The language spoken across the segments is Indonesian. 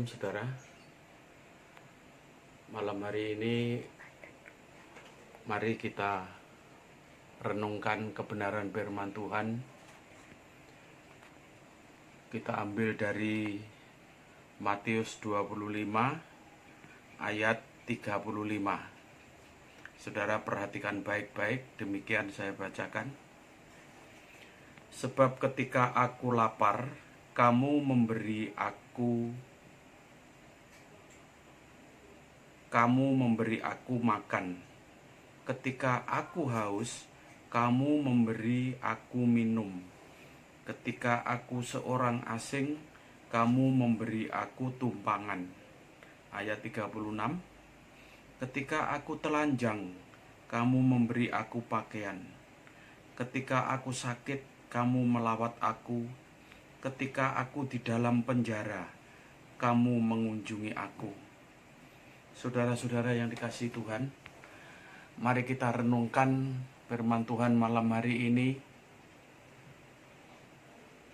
Shalom saudara. Malam hari ini mari kita renungkan kebenaran firman Tuhan. Kita ambil dari Matius 25 ayat 35. Saudara perhatikan baik-baik, demikian saya bacakan. Sebab ketika aku lapar, kamu memberi aku makan. Ketika aku haus, kamu memberi aku minum. Ketika aku seorang asing, kamu memberi aku tumpangan. Ayat 36. Ketika aku telanjang, kamu memberi aku pakaian. Ketika aku sakit, kamu melawat aku. Ketika aku di dalam penjara, kamu mengunjungi aku. Saudara-saudara yang dikasihi Tuhan, mari kita renungkan firman Tuhan malam hari ini,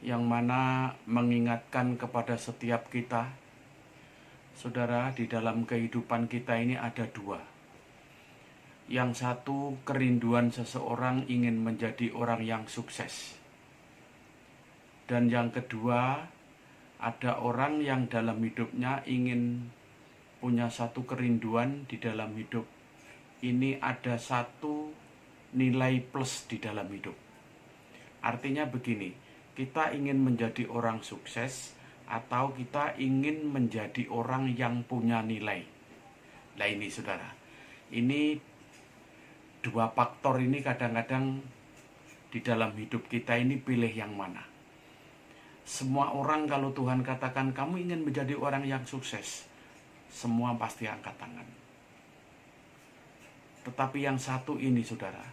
yang mana mengingatkan kepada setiap kita. Saudara, di dalam kehidupan kita ini ada dua. Yang satu, kerinduan seseorang ingin menjadi orang yang sukses. Dan yang kedua, ada orang yang dalam hidupnya ingin punya satu kerinduan di dalam hidup. Ini ada satu nilai plus di dalam hidup. Artinya begini, kita ingin menjadi orang sukses atau kita ingin menjadi orang yang punya nilai. Nah ini saudara, ini dua faktor ini kadang-kadang di dalam hidup kita ini pilih yang mana. Semua orang kalau Tuhan katakan kamu ingin menjadi orang yang sukses, semua pasti angkat tangan. Tetapi yang satu ini saudara,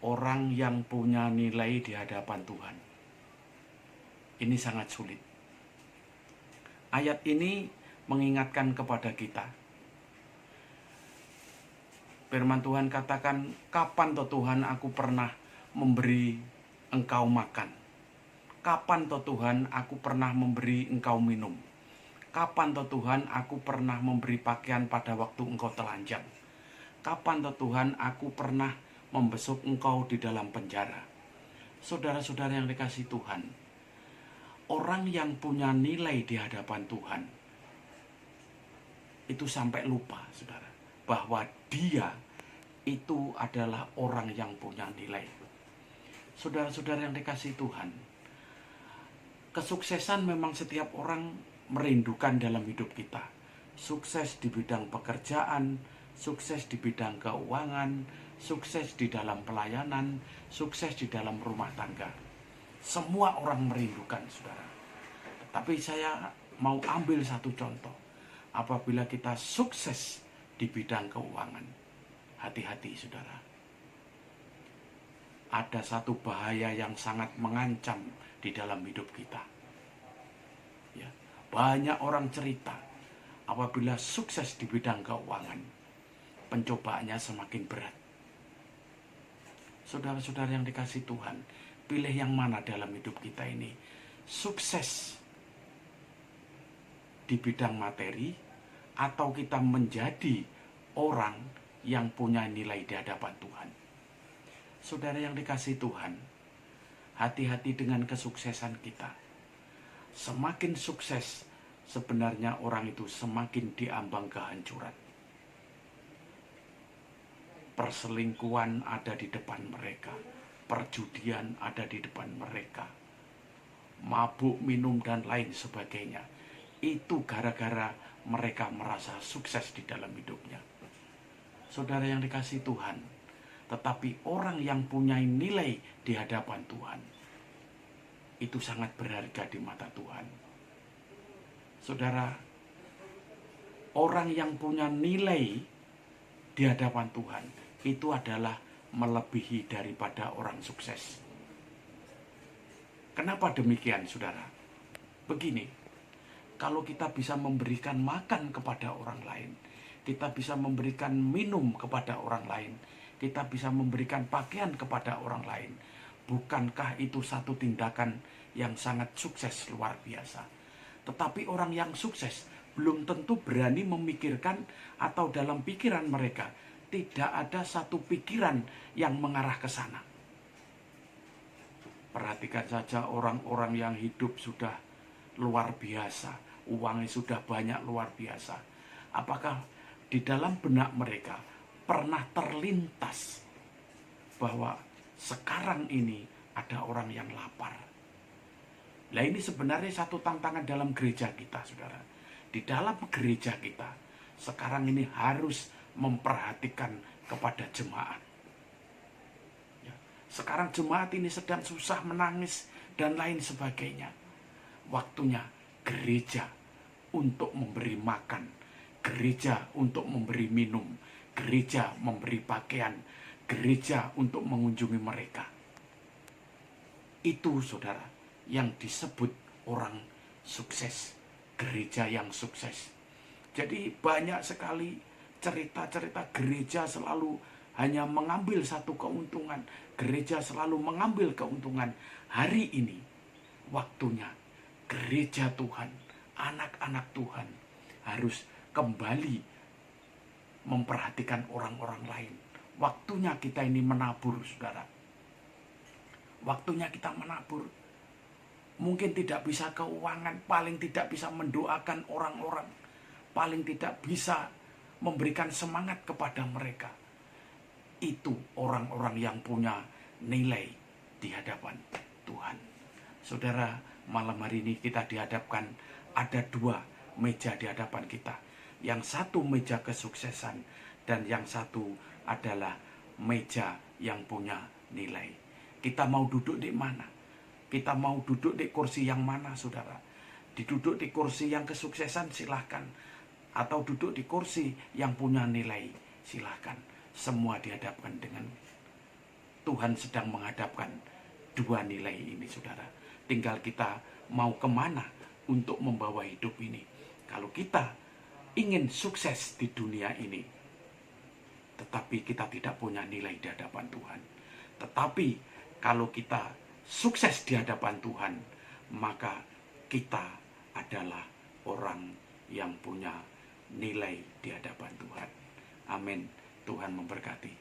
orang yang punya nilai di hadapan Tuhan, ini sangat sulit. Ayat ini mengingatkan kepada kita. Firman Tuhan katakan, kapan toh Tuhan aku pernah memberi engkau makan? Kapan toh Tuhan aku pernah memberi engkau minum? Kapan toh Tuhan aku pernah memberi pakaian pada waktu engkau telanjang? Kapan toh Tuhan aku pernah membesuk engkau di dalam penjara? Saudara-saudara yang dikasihi Tuhan, orang yang punya nilai di hadapan Tuhan itu sampai lupa saudara, bahwa dia itu adalah orang yang punya nilai. Saudara-saudara yang dikasihi Tuhan, kesuksesan memang setiap orang merindukan dalam hidup kita. Sukses di bidang pekerjaan, sukses di bidang keuangan, sukses di dalam pelayanan, sukses di dalam rumah tangga. Semua orang merindukan saudara. Tapi saya mau ambil satu contoh. Apabila kita sukses di bidang keuangan, hati-hati saudara. Ada satu bahaya yang sangat mengancam di dalam hidup kita. Ya, banyak orang cerita apabila sukses di bidang keuangan, pencobaannya semakin berat. Saudara-saudara yang dikasihi Tuhan, pilih yang mana dalam hidup kita ini? Sukses di bidang materi, atau kita menjadi orang yang punya nilai di hadapan Tuhan? Saudara yang dikasihi Tuhan, hati-hati dengan kesuksesan kita. Semakin sukses, sebenarnya orang itu semakin diambang kehancuran. Perselingkuhan ada di depan mereka, perjudian ada di depan mereka, mabuk, minum, dan lain sebagainya. Itu gara-gara mereka merasa sukses di dalam hidupnya. Saudara yang dikasihi Tuhan, tetapi orang yang punya nilai di hadapan Tuhan, itu sangat berharga di mata Tuhan. Saudara, orang yang punya nilai di hadapan Tuhan, itu adalah melebihi daripada orang sukses. Kenapa demikian saudara? Begini, kalau kita bisa memberikan makan kepada orang lain, kita bisa memberikan minum kepada orang lain, kita bisa memberikan pakaian kepada orang lain, bukankah itu satu tindakan yang sangat sukses luar biasa? Tetapi orang yang sukses belum tentu berani memikirkan, atau dalam pikiran mereka tidak ada satu pikiran yang mengarah ke sana. Perhatikan saja orang-orang yang hidup sudah luar biasa, uangnya sudah banyak luar biasa. Apakah di dalam benak mereka pernah terlintas bahwa sekarang ini ada orang yang lapar? Nah, ini sebenarnya satu tantangan dalam gereja kita, saudara. Di dalam gereja kita sekarang ini harus memperhatikan kepada jemaat. Ya, sekarang jemaat ini sedang susah, menangis dan lain sebagainya. Waktunya gereja untuk memberi makan, gereja untuk memberi minum, gereja memberi pakaian, gereja untuk mengunjungi mereka. Itu, saudara, yang disebut orang sukses, gereja yang sukses. Jadi banyak sekali cerita-cerita gereja selalu hanya mengambil satu keuntungan, gereja selalu mengambil keuntungan. Hari ini waktunya gereja Tuhan, anak-anak Tuhan harus kembali memperhatikan orang-orang lain. Waktunya kita ini menabur, saudara. Waktunya kita menabur. Mungkin tidak bisa keuangan, paling tidak bisa mendoakan orang-orang, paling tidak bisa memberikan semangat kepada mereka. Itu orang-orang yang punya nilai di hadapan Tuhan. Saudara, malam hari ini kita dihadapkan ada dua meja di hadapan kita. Yang satu meja kesuksesan, dan yang satu adalah meja yang punya nilai. Kita mau duduk di mana? Kita mau duduk di kursi yang mana, saudara? Duduk di kursi yang kesuksesan, silahkan. Atau duduk di kursi yang punya nilai, silahkan. Semua dihadapkan dengan Tuhan sedang menghadapkan dua nilai ini, saudara. Tinggal kita mau kemana untuk membawa hidup ini. Kalau kita ingin sukses di dunia ini, tetapi kita tidak punya nilai di hadapan Tuhan. Tetapi kalau kita sukses di hadapan Tuhan, maka kita adalah orang yang punya nilai di hadapan Tuhan. Amin. Tuhan memberkati.